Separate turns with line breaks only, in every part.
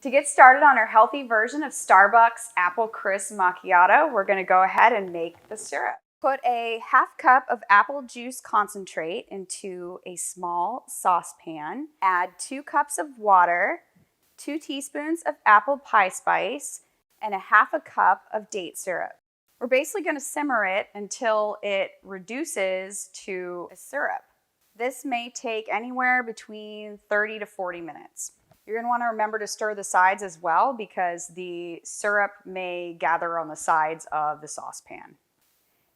To get started on our healthy version of Starbucks Apple Crisp Macchiato, we're going to go ahead and make the syrup. Put a half cup of apple juice concentrate into a small saucepan. Add 2 cups of water, 2 teaspoons of apple pie spice, and a half a cup of date syrup. We're basically going to simmer it until it reduces to a syrup. This may take anywhere between 30 to 40 minutes. You're going to want to remember to stir the sides as well because the syrup may gather on the sides of the saucepan.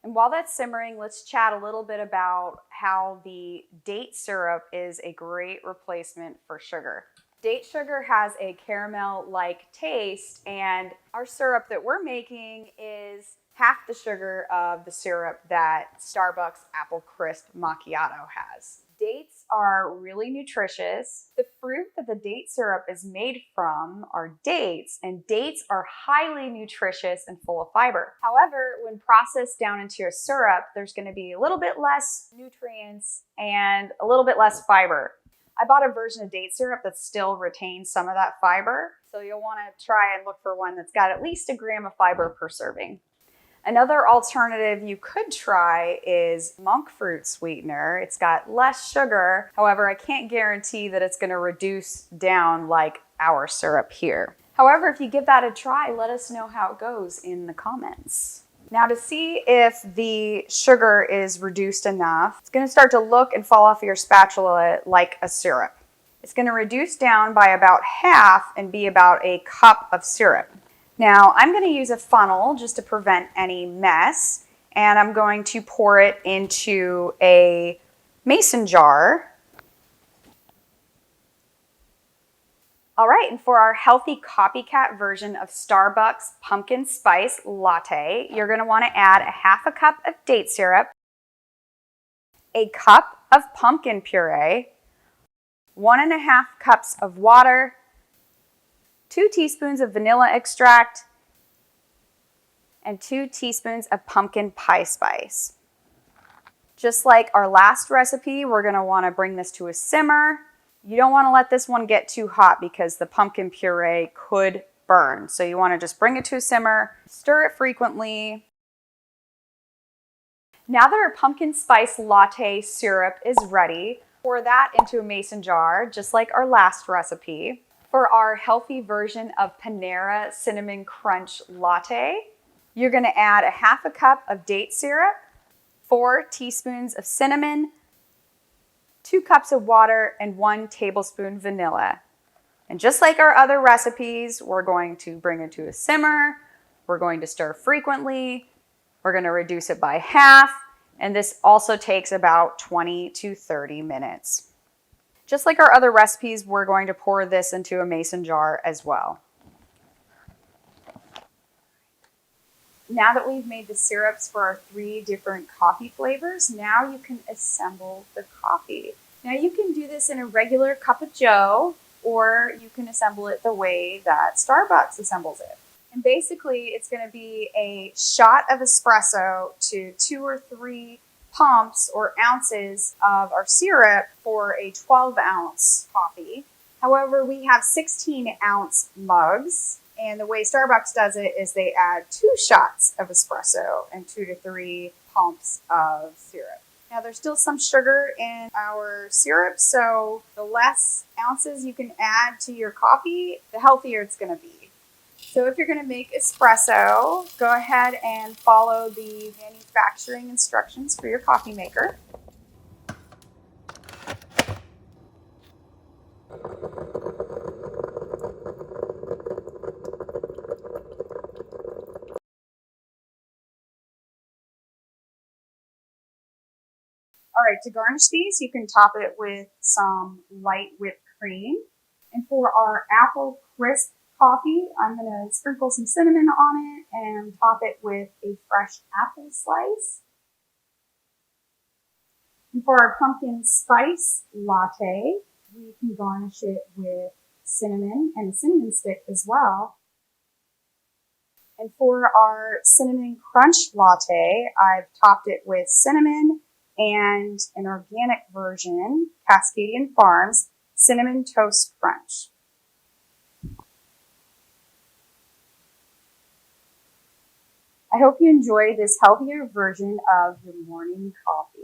And while that's simmering, let's chat a little bit about how the date syrup is a great replacement for sugar. Date sugar has a caramel-like taste, and our syrup that we're making is half the sugar of the syrup that Starbucks Apple Crisp Macchiato has. Dates are really nutritious. The fruit that the date syrup is made from are dates, and dates are highly nutritious and full of fiber. However, when processed down into a syrup, there's going to be a little bit less nutrients and a little bit less fiber. I bought a version of date syrup that still retains some of that fiber, so you'll want to try and look for one that's got at least 1 gram of fiber per serving. Another alternative you could try is monk fruit sweetener. It's got less sugar. However, I can't guarantee that it's going to reduce down like our syrup here. However, if you give that a try, let us know how it goes in the comments. Now to see if the sugar is reduced enough, it's going to start to look and fall off of your spatula like a syrup. It's going to reduce down by about half and be about a cup of syrup. Now, I'm going to use a funnel just to prevent any mess, and I'm going to pour it into a mason jar. All right, and for our healthy copycat version of Starbucks pumpkin spice latte, you're going to want to add a half a cup of date syrup, a cup of pumpkin puree, 1.5 cups of water, 2 teaspoons of vanilla extract, and 2 teaspoons of pumpkin pie spice. Just like our last recipe, we're going to want to bring this to a simmer. You don't want to let this one get too hot because the pumpkin puree could burn. So you want to just bring it to a simmer, stir it frequently. Now that our pumpkin spice latte syrup is ready, pour that into a mason jar, just like our last recipe. For our healthy version of Panera Cinnamon Crunch Latte, you're going to add a half a cup of date syrup, 4 teaspoons of cinnamon, 2 cups of water, and 1 tablespoon vanilla. And just like our other recipes, we're going to bring it to a simmer, we're going to stir frequently, we're going to reduce it by half, and this also takes about 20 to 30 minutes. Just like our other recipes, we're going to pour this into a mason jar as well. Now that we've made the syrups for our 3 different coffee flavors, now you can assemble the coffee. Now you can do this in a regular cup of joe, or you can assemble it the way that Starbucks assembles it. And basically, it's going to be a shot of espresso to 2 or 3 pumps or ounces of our syrup for a 12-ounce coffee. However, we have 16-ounce mugs, and the way Starbucks does it is they add 2 shots of espresso and 2 to 3 pumps of syrup. Now, there's still some sugar in our syrup, so the less ounces you can add to your coffee, the healthier it's going to be. So if you're going to make espresso, go ahead and follow the manufacturing instructions for your coffee maker. All right, to garnish these, you can top it with some light whipped cream. And for our apple crisp coffee, I'm going to sprinkle some cinnamon on it and top it with a fresh apple slice. And for our pumpkin spice latte, we can garnish it with cinnamon and a cinnamon stick as well. And for our cinnamon crunch latte, I've topped it with cinnamon and an organic version, Cascadian Farms Cinnamon Toast Crunch. I hope you enjoy this healthier version of your morning coffee.